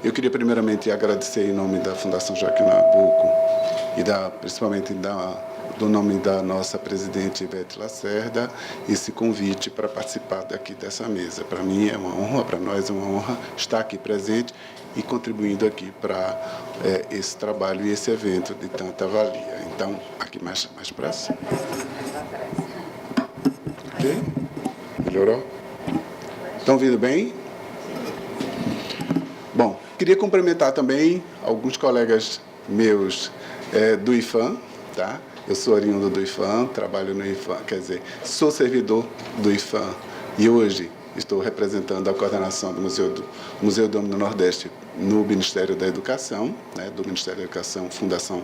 Eu queria primeiramente agradecer em nome da Fundação Joaquim Nabuco e principalmente do nome da nossa presidente Ivete Lacerda, esse convite para participar daqui dessa mesa. Para mim é uma honra, para nós é uma honra estar aqui presente e contribuindo aqui para esse trabalho e esse evento de tanta valia. Então, aqui mais para cima. Ok? Melhorou? Estão ouvindo bem? Bom, queria cumprimentar também alguns colegas meus do IFAM, tá? Eu sou oriundo do IFAM, trabalho no IFAM, quer dizer, sou servidor do IFAM e hoje estou representando a coordenação do Museu do Homem do Nordeste no Ministério da Educação, né, do Ministério da Educação, Fundação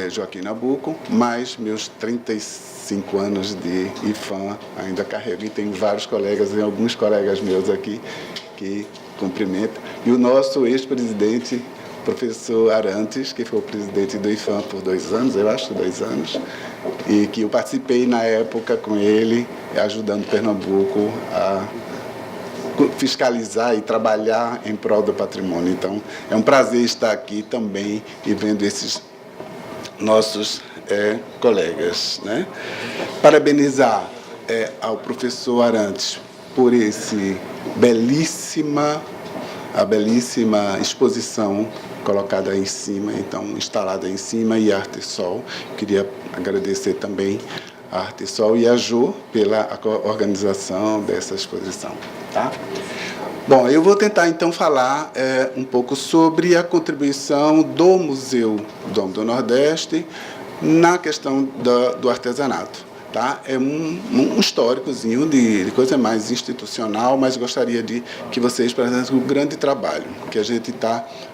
Joaquim Nabuco, mais meus 35 anos de IFAM ainda carrego e tenho vários colegas e alguns colegas meus aqui que cumprimentam. E o nosso ex-presidente, professor Arantes, que foi o presidente do IFAM por 2 anos, eu acho, 2 anos, e que eu participei na época com ele, ajudando Pernambuco a fiscalizar e trabalhar em prol do patrimônio. Então, é um prazer estar aqui também e vendo esses nossos colegas, né? Parabenizar ao professor Arantes por a belíssima exposição colocada em cima, então instalada em cima, e a Artesol. Queria agradecer também a Artesol e a Jo pela organização dessa exposição, tá? Bom, eu vou tentar então falar um pouco sobre a contribuição do Museu do Homem do Nordeste na questão do artesanato. Tá? É um históricozinho de coisa mais institucional, mas gostaria que vocês apresentem o grande trabalho que a gente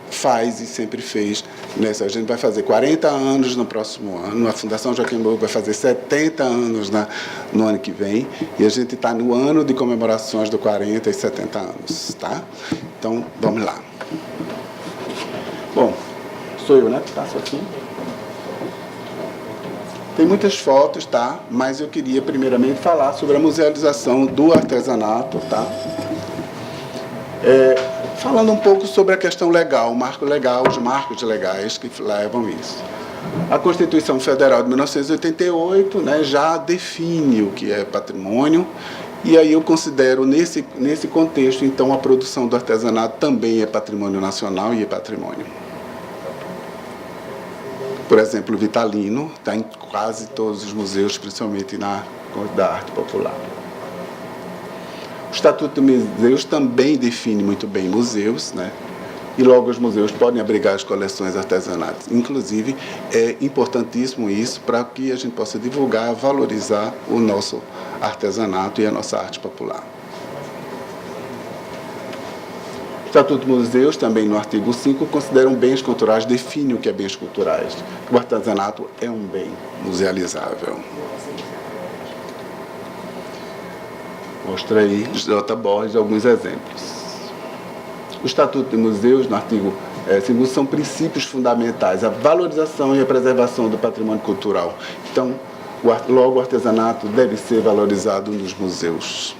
faz e sempre fez nessa. A gente vai fazer 40 anos no próximo ano, a Fundação Joaquim Nabuco vai fazer 70 anos no ano que vem, e a gente está no ano de comemorações do 40 e 70 anos. Tá? Então, vamos lá. Bom, sou eu, né? Tá, sou aqui. Tem muitas fotos, tá? Mas eu queria primeiramente falar sobre a musealização do artesanato, tá? Falando um pouco sobre a questão legal, o marco legal, os marcos legais que levam isso. A Constituição Federal de 1988, né, já define o que é patrimônio, e aí eu considero nesse contexto, então, a produção do artesanato também é patrimônio nacional e é patrimônio. Por exemplo, o Vitalino está em quase todos os museus, principalmente da arte popular. O Estatuto de Museus também define muito bem museus, né? E logo os museus podem abrigar as coleções artesanais. Inclusive, é importantíssimo isso para que a gente possa divulgar, valorizar o nosso artesanato e a nossa arte popular. O Estatuto de Museus, também no artigo 5, consideram bens culturais, define o que é bens culturais. O artesanato é um bem musealizável. Mostra aí, J. Borges, alguns exemplos. O Estatuto de Museus, no artigo 5, são princípios fundamentais, a valorização e a preservação do patrimônio cultural. Então, logo o artesanato deve ser valorizado nos museus.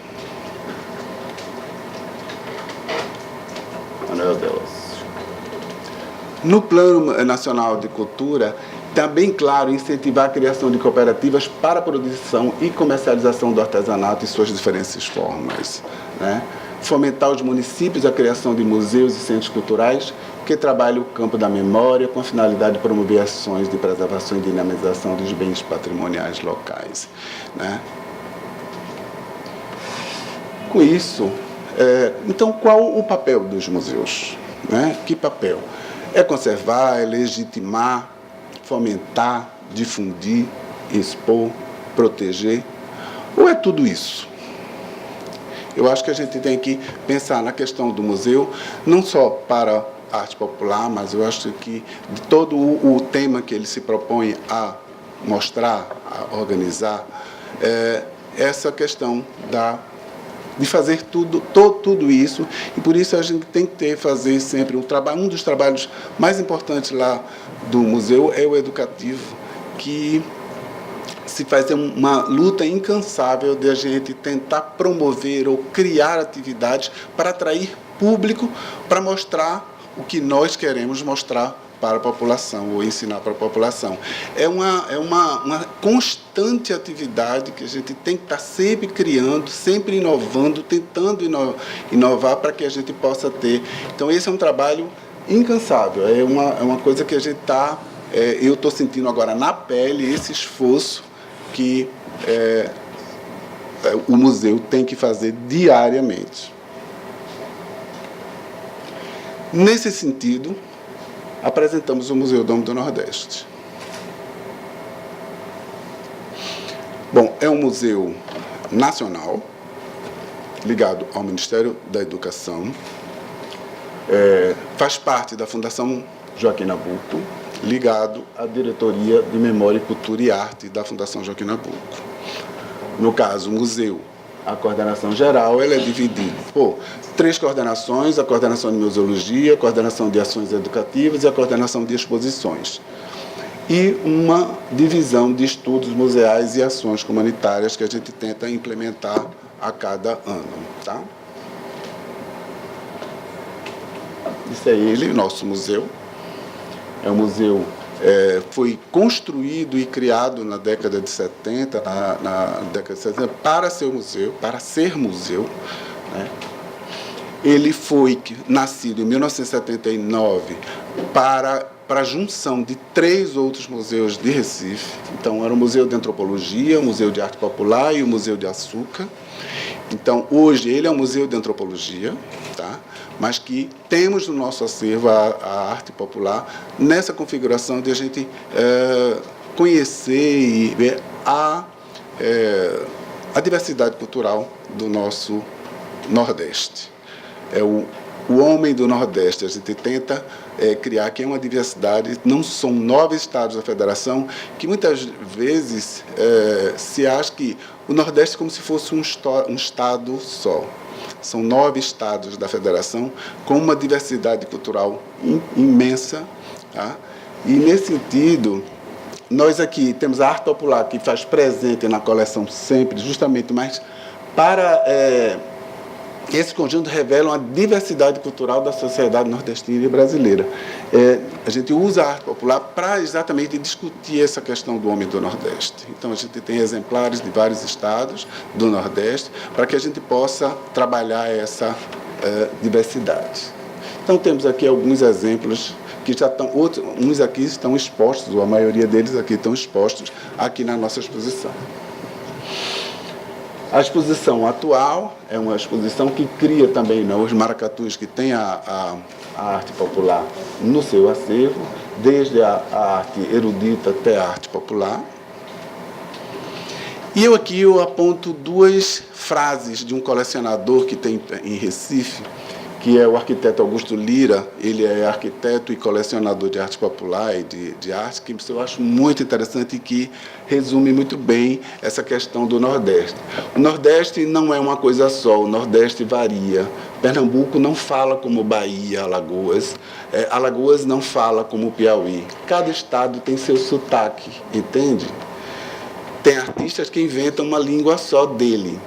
No Plano Nacional de Cultura, está bem claro incentivar a criação de cooperativas para a produção e comercialização do artesanato e suas diferentes formas, né? Fomentar os municípios a criação de museus e centros culturais que trabalham o campo da memória com a finalidade de promover ações de preservação e dinamização dos bens patrimoniais locais, né? Com isso, então, qual o papel dos museus, né? Que papel? É conservar, é legitimar, fomentar, difundir, expor, proteger? Ou é tudo isso? Eu acho que a gente tem que pensar na questão do museu, não só para a arte popular, mas eu acho que de todo o tema que ele se propõe a mostrar, a organizar, essa questão de fazer tudo isso, e por isso a gente tem que fazer sempre um dos trabalhos mais importantes lá do museu é o educativo, que se faz uma luta incansável de a gente tentar promover ou criar atividades para atrair público, para mostrar o que nós queremos mostrar para a população, ou ensinar para a população. É uma constante atividade que a gente tem que estar sempre criando, sempre inovando, tentando inovar para que a gente possa ter. Então, esse é um trabalho incansável, é uma coisa que a gente está... eu estou sentindo agora na pele esse esforço que o museu tem que fazer diariamente. Nesse sentido, apresentamos o Museu Dom do Nordeste. Bom, é um museu nacional, ligado ao Ministério da Educação, faz parte da Fundação Joaquim Nabuco, ligado à Diretoria de Memória, Cultura e Arte da Fundação Joaquim Nabuco. No caso, o museu, a coordenação geral, ela é dividida por 3 coordenações: a coordenação de museologia, a coordenação de ações educativas e a coordenação de exposições. E uma divisão de estudos museais e ações comunitárias que a gente tenta implementar a cada ano. Tá? Isso é ele, o nosso museu. É um museu... foi construído e criado na década de 70, na década de 70, para ser museu, né? Ele foi nascido em 1979 para a junção de 3 outros museus de Recife. Então, era o Museu de Antropologia, o Museu de Arte Popular e o Museu de Açúcar. Então, hoje, ele é um museu de antropologia, tá? Mas que temos no nosso acervo a arte popular nessa configuração de a gente conhecer e ver a diversidade cultural do nosso Nordeste. É o homem do Nordeste. A gente tenta criar que é uma diversidade. Não são 9 estados da federação, que muitas vezes se acha que o Nordeste é como se fosse um estado só. São 9 estados da federação com uma diversidade cultural imensa. Tá? E, nesse sentido, nós aqui temos a arte popular que faz presente na coleção sempre, justamente, mas para... esse conjunto revela a diversidade cultural da sociedade nordestina e brasileira. A gente usa a arte popular para exatamente discutir essa questão do homem do Nordeste. Então, a gente tem exemplares de vários estados do Nordeste para que a gente possa trabalhar essa diversidade. Então, temos aqui alguns exemplos que já estão... uns aqui estão expostos, ou a maioria deles aqui estão expostos aqui na nossa exposição. A exposição atual é uma exposição que cria também, né, os maracatus que tem a arte popular no seu acervo, desde a arte erudita até a arte popular. E eu aponto 2 frases de um colecionador que tem em Recife, que é o arquiteto Augusto Lira. Ele é arquiteto e colecionador de arte popular e de arte, que eu acho muito interessante e que resume muito bem essa questão do Nordeste. O Nordeste não é uma coisa só, o Nordeste varia. Pernambuco não fala como Bahia, Alagoas. Alagoas não fala como Piauí. Cada estado tem seu sotaque, entende? Tem artistas que inventam uma língua só dele.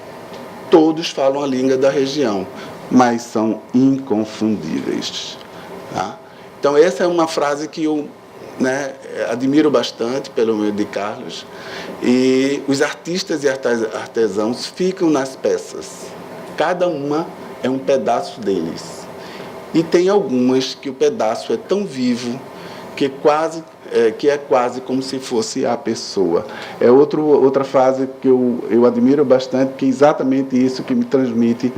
Todos falam a língua da região, mas são inconfundíveis. Tá? Então, essa é uma frase que eu admiro bastante pelo meio de Carlos. E os artistas e artesãos ficam nas peças. Cada uma é um pedaço deles. E tem algumas que o pedaço é tão vivo que é quase como se fosse a pessoa. É outra frase que eu admiro bastante, que é exatamente isso que me transmite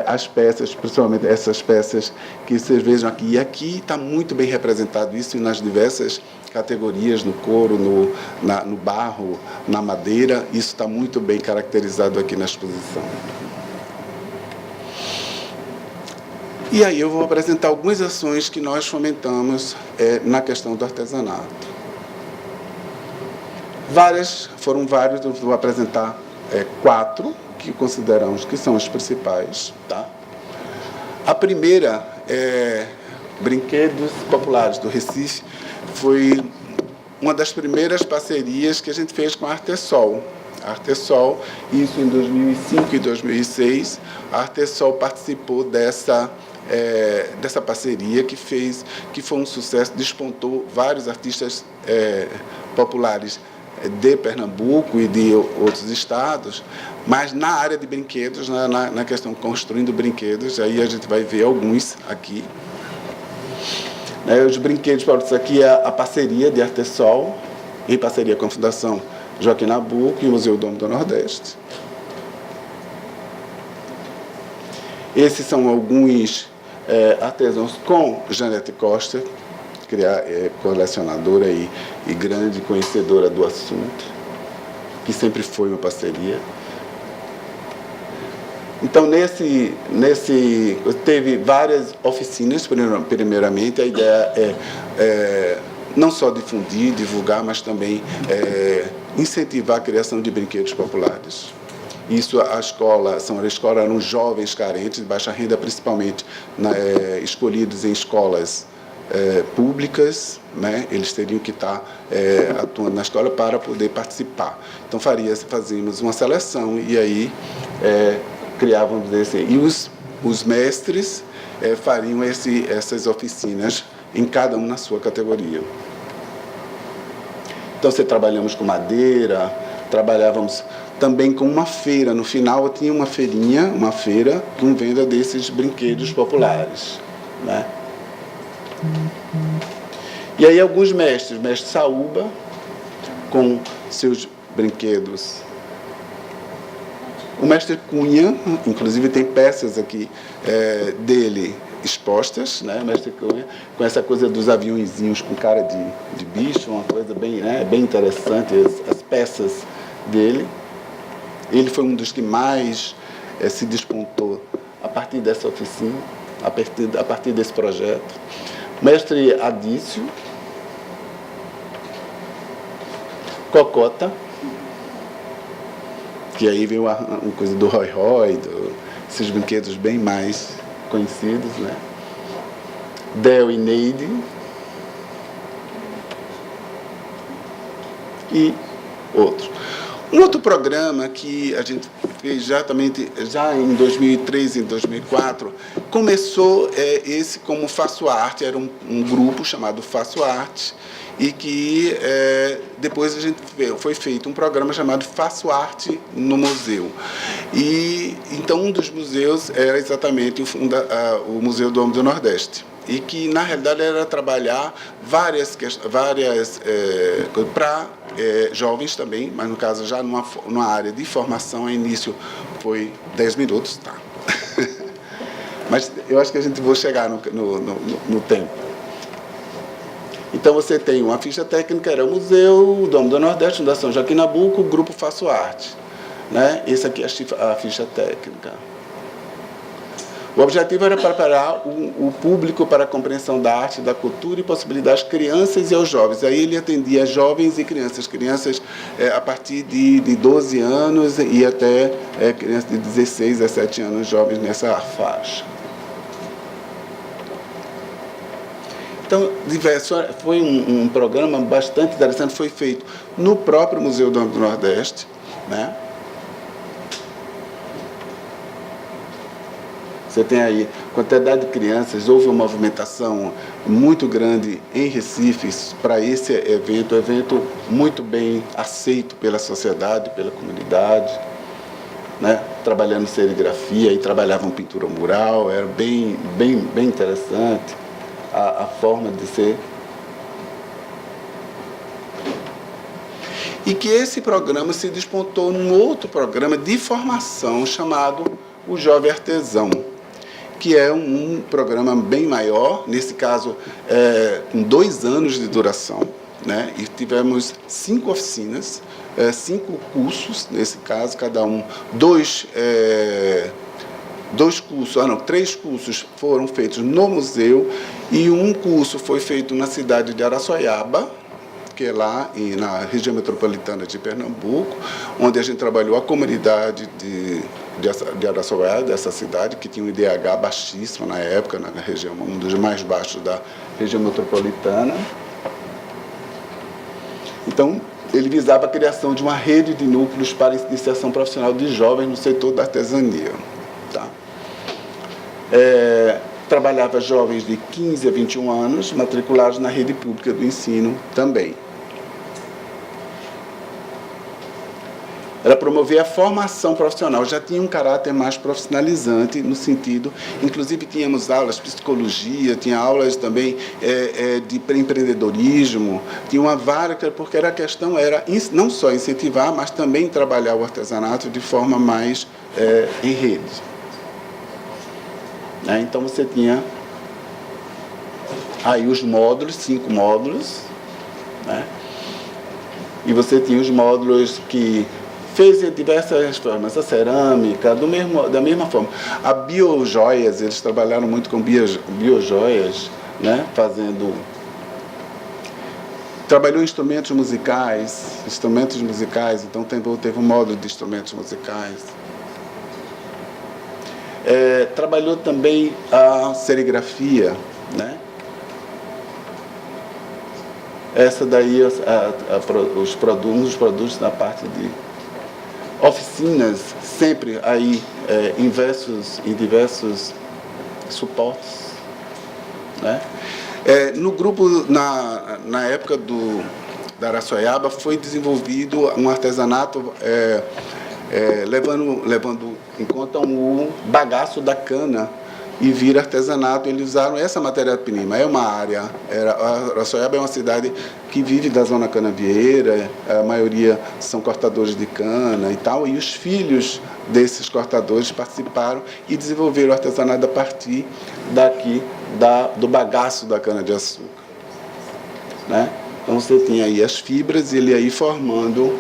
as peças, principalmente essas peças que vocês vejam aqui. E aqui está muito bem representado isso nas diversas categorias, no couro, no barro, na madeira. Isso está muito bem caracterizado aqui na exposição. E aí eu vou apresentar algumas ações que nós fomentamos na questão do artesanato. Foram vários, eu vou apresentar 4 que consideramos que são as principais. Tá? A primeira é Brinquedos Populares do Recife. Foi uma das primeiras parcerias que a gente fez com a Artesol. A Artesol, isso em 2005 e 2006, a Artesol participou dessa dessa parceria que foi um sucesso, despontou vários artistas populares de Pernambuco e de outros estados, mas na área de brinquedos, na questão construindo brinquedos, aí a gente vai ver alguns aqui. Os brinquedos, isso aqui é a parceria de Artesol, em parceria com a Fundação Joaquim Nabuco e o Museu Domo do Nordeste. Esses são alguns artesãos com Janete Costa, colecionadora e grande conhecedora do assunto, que sempre foi uma parceria. Então, teve várias oficinas, primeiramente. A ideia é não só difundir, divulgar, mas também incentivar a criação de brinquedos populares. Isso, a escola eram jovens carentes, de baixa renda, principalmente escolhidos em escolas públicas, né? Eles teriam que estar atuando na escola para poder participar. Então, fazíamos uma seleção e aí criávamos e os mestres fariam essas oficinas, em cada um na sua categoria. Então, trabalhamos com madeira, trabalhávamos também com uma feira. No final, tinha uma feira com venda desses brinquedos populares, né? E aí alguns mestres, o mestre Saúba, com seus brinquedos. O mestre Cunha, inclusive tem peças aqui dele expostas, né? O mestre Cunha, com essa coisa dos aviõezinhos com cara de bicho, uma coisa bem interessante, as peças dele. Ele foi um dos que mais se despontou a partir dessa oficina, a partir desse projeto. Mestre Adício, Cocota, que aí veio uma coisa do Roy, esses brinquedos bem mais conhecidos, né? Del e Neide e outros. Um outro programa que a gente fez já em 2003 e 2004, começou esse como Faço Arte, era um grupo chamado Faço Arte, e que depois foi feito um programa chamado Faço Arte no Museu. E então um dos museus era exatamente o Museu do Domo do Nordeste, e que na realidade era trabalhar várias para jovens também, mas no caso já numa área de formação. A início foi 10 minutos, tá? Mas eu acho que a gente vai chegar no tempo. Então você tem uma ficha técnica, era o Museu, o Domo do Nordeste, Fundação Joaquim Nabuco, o Grupo Faço Arte, né? Esse aqui é a ficha técnica. O objetivo era preparar o público para a compreensão da arte, da cultura e possibilitar às crianças e aos jovens. Aí ele atendia jovens e crianças a partir de 12 anos e até crianças de 16 a 17 anos, jovens nessa faixa. Então, foi um programa bastante interessante, foi feito no próprio Museu do Nordeste, né? Você tem aí quantidade de crianças, houve uma movimentação muito grande em Recife para esse evento muito bem aceito pela sociedade, pela comunidade, né? Trabalhando serigrafia e trabalhavam pintura mural, era bem interessante a forma de ser. E que esse programa se despontou num outro programa de formação chamado O Jovem Artesão, que é um programa bem maior, nesse caso com 2 anos de duração, né? E tivemos 5 oficinas, 5 cursos, nesse caso, cada um, 3 cursos foram feitos no museu e um curso foi feito na cidade de Araçoiaba, que é lá na região metropolitana de Pernambuco, onde a gente trabalhou a comunidade de Araçoiaba, dessa cidade, que tinha um IDH baixíssimo na época, na região, um dos mais baixos da região metropolitana. Então, ele visava a criação de uma rede de núcleos para a iniciação profissional de jovens no setor da artesania. Tá? trabalhava jovens de 15 a 21 anos, matriculados na rede pública do ensino também. Era promover a formação profissional, já tinha um caráter mais profissionalizante no sentido, inclusive tínhamos aulas de psicologia, tinha aulas também de empreendedorismo, tinha uma várias, porque a questão era não só incentivar, mas também trabalhar o artesanato de forma mais em rede. Então você tinha aí os módulos, 5 módulos, né? E você tinha os módulos que fez de diversas formas, a cerâmica, da mesma forma. A biojoias, eles trabalharam muito com biojoias, né? Trabalhou instrumentos musicais, então teve um módulo de instrumentos musicais. Trabalhou também a serigrafia, né? Essa daí, um dos produtos da parte de oficinas, sempre aí em diversos suportes, né? No grupo, na época da Araçoiaba, foi desenvolvido um artesanato levando em conta o bagaço da cana e vira artesanato. Eles usaram essa matéria-prima. É uma área, a Araçoiaba é uma cidade que vive da zona canavieira, a maioria são cortadores de cana e tal, e os filhos desses cortadores participaram e desenvolveram o artesanato a partir do bagaço da cana-de-açúcar, né? Então você tinha aí as fibras e ele aí formando,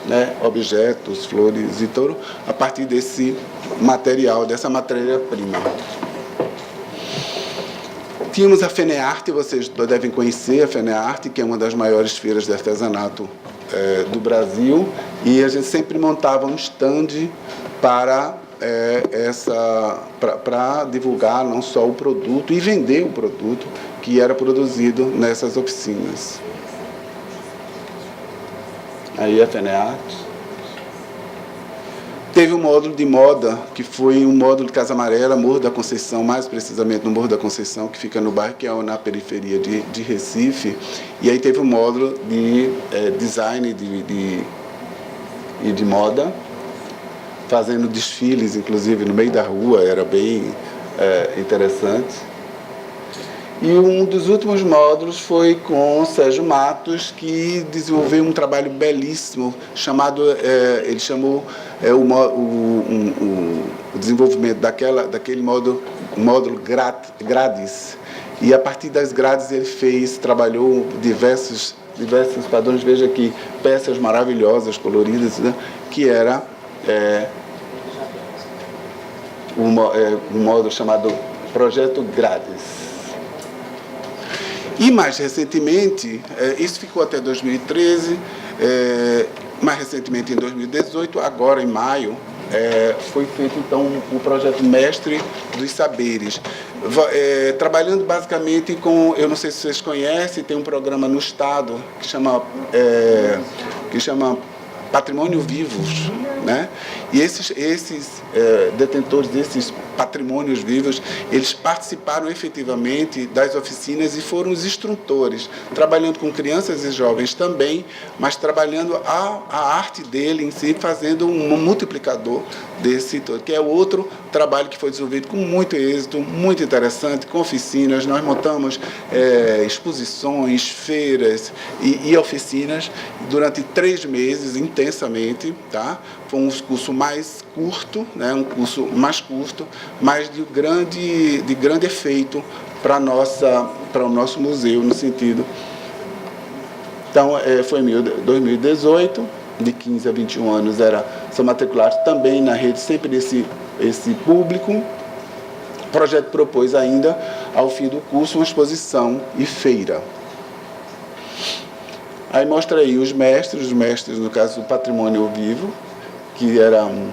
né, objetos, flores e tudo, a partir desse material, dessa matéria-prima. Tínhamos a FENEARTE, vocês devem conhecer a FENEARTE, que é uma das maiores feiras de artesanato do Brasil, e a gente sempre montava um stand para divulgar não só o produto e vender o produto que era produzido nessas oficinas. Aí a FENEARTE. Teve um módulo de moda, que foi um módulo de Casa Amarela, Morro da Conceição, mais precisamente no Morro da Conceição, que fica no bairro, que é na periferia de Recife. E aí teve um módulo de design e de moda, fazendo desfiles, inclusive, no meio da rua, era bem interessante. E um dos últimos módulos foi com o Sérgio Matos, que desenvolveu um trabalho belíssimo, ele chamou o desenvolvimento daquele módulo grades. E a partir das grades ele trabalhou diversos padrões, veja aqui, peças maravilhosas, coloridas, né, que era um módulo chamado Projeto Grades. E mais recentemente, isso ficou até 2013, mais recentemente em 2018, agora em maio, foi feito então o projeto Mestre dos Saberes, trabalhando basicamente com, eu não sei se vocês conhecem, tem um programa no Estado que chama Patrimônio Vivos, né? E esses detentores desses patrimônios vivos, eles participaram efetivamente das oficinas e foram os instrutores, trabalhando com crianças e jovens também, mas trabalhando a arte dele em si, fazendo um multiplicador desse todo, que é outro trabalho que foi desenvolvido com muito êxito, muito interessante, com oficinas. Nós montamos exposições, feiras e oficinas durante 3 meses, intensamente, tá? Foi um curso mais curto, né? Um curso mais curto, mas de grande efeito para o nosso museu, no sentido. Então, foi em 2018, de 15 a 21 anos são matriculados também na rede, sempre esse público. O projeto propôs ainda, ao fim do curso, uma exposição e feira. Aí mostra aí os mestres, no caso do Patrimônio Vivo, que era um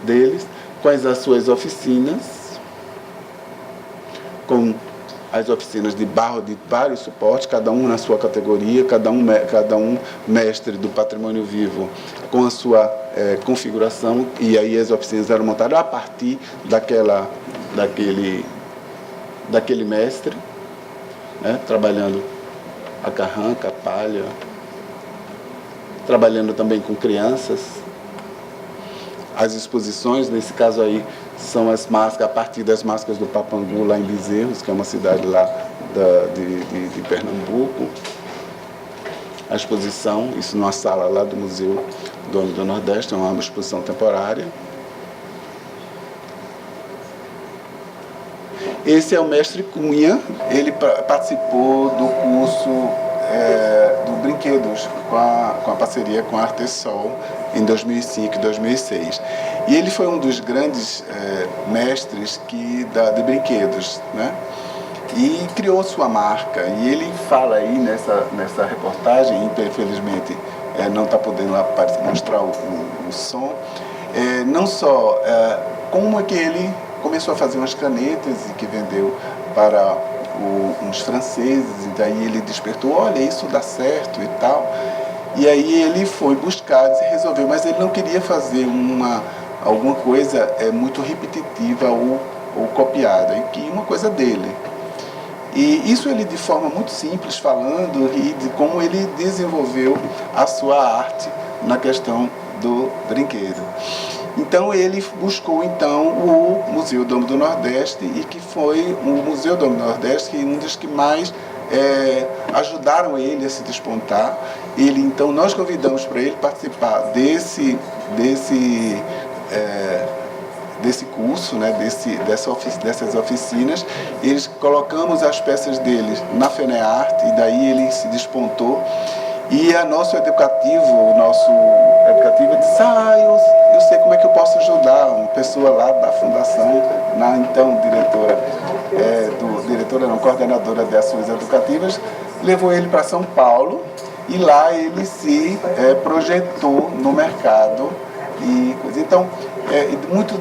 deles, com as suas oficinas, com as oficinas de barro de vários suportes, cada um na sua categoria, cada um mestre do Patrimônio Vivo com a sua configuração, e aí as oficinas eram montadas a partir daquele mestre, né, trabalhando a carranca, a palha, trabalhando também com crianças. As exposições, nesse caso aí, são as máscaras, a partir das máscaras do Papangu, lá em Bezerros, que é uma cidade lá de Pernambuco. A exposição, isso numa sala lá do Museu do Homem do Nordeste, é uma exposição temporária. Esse é o mestre Cunha, ele participou do curso do Brinquedos, com a parceria com a Artesol, em 2005 e 2006. E ele foi um dos grandes mestres de brinquedos, né? E criou sua marca. E ele fala aí nessa reportagem, infelizmente não está podendo lá mostrar o som, não só como é que ele começou a fazer umas canetas e que vendeu para uns franceses, e daí ele despertou, olha, isso dá certo e tal. E aí ele foi buscar, resolveu, mas ele não queria fazer alguma coisa muito repetitiva ou copiada, e que uma coisa dele. E isso ele, de forma muito simples, falando e de como ele desenvolveu a sua arte na questão do brinquedo. Então ele buscou então o Museu do Homem do Nordeste, e que foi o Museu do Homem do Nordeste um dos que mais ajudaram ele a se despontar. Então nós convidamos para ele participar desse curso, né, dessas oficinas. Eles colocamos as peças dele na FENEARTE, e daí ele se despontou. E o nosso educativo disse, eu sei como é que eu posso ajudar. Uma pessoa lá da fundação, então coordenadora de ações educativas, levou ele para São Paulo, e lá ele se projetou no mercado. Então,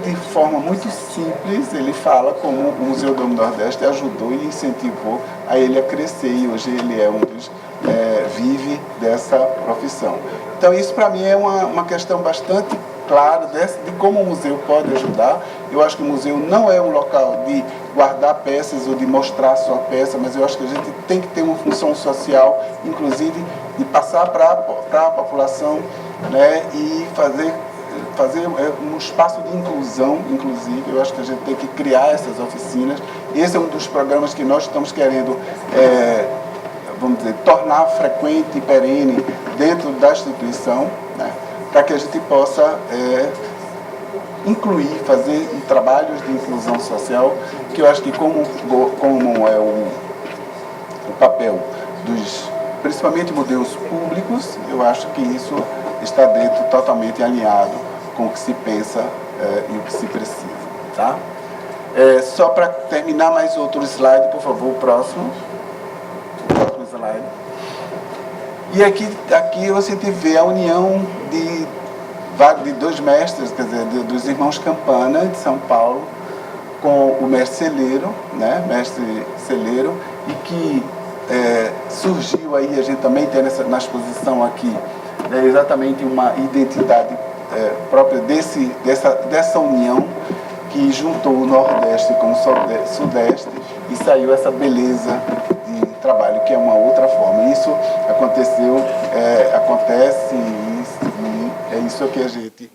de forma muito simples, ele fala como o Museu do Homem do Nordeste ajudou e incentivou a ele a crescer, e hoje ele é um dos vive dessa profissão. Então isso para mim é uma questão bastante clara de como o museu pode ajudar. Eu acho que o museu não é um local de guardar peças ou de mostrar só peça, mas eu acho que a gente tem que ter uma função social, inclusive de passar para a população, né, e fazer um espaço de inclusão, inclusive. Eu acho que a gente tem que criar essas oficinas. Esse é um dos programas que nós estamos querendo vamos dizer, tornar frequente e perene dentro da instituição, né, para que a gente possa incluir, fazer trabalhos de inclusão social, que eu acho que como é o papel principalmente museus públicos, eu acho que isso está totalmente alinhado com o que se pensa e o que se precisa. Tá? Só para terminar, mais outro slide, por favor, o próximo slide. E aqui você vê a união de dois mestres, quer dizer, dos irmãos Campana, de São Paulo, com o mestre Celeiro, né, mestre Celeiro, e que surgiu aí, a gente também tem na exposição aqui, exatamente uma identidade própria dessa união que juntou o Nordeste com o Sudeste, e saiu essa beleza de trabalho, que é uma outra forma. Isso acontece, e é isso que a gente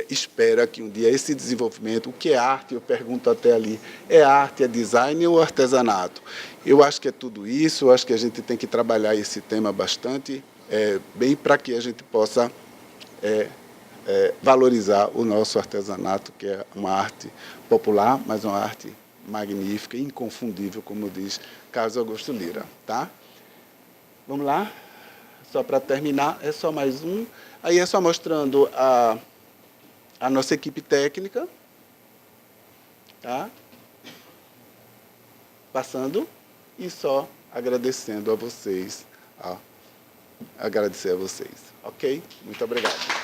espera que um dia esse desenvolvimento, o que é arte, eu pergunto até ali, é arte, é design ou artesanato? Eu acho que é tudo isso, eu acho que a gente tem que trabalhar esse tema bastante bem, para que a gente possa valorizar o nosso artesanato, que é uma arte popular, mas uma arte magnífica, inconfundível, como diz Carlos Augusto Lira. Tá? Vamos lá? Só para terminar, é só mais um. Aí é só mostrando a nossa equipe técnica. Tá? Passando e só agradecendo a vocês. Agradecer a vocês. Ok? Muito obrigado.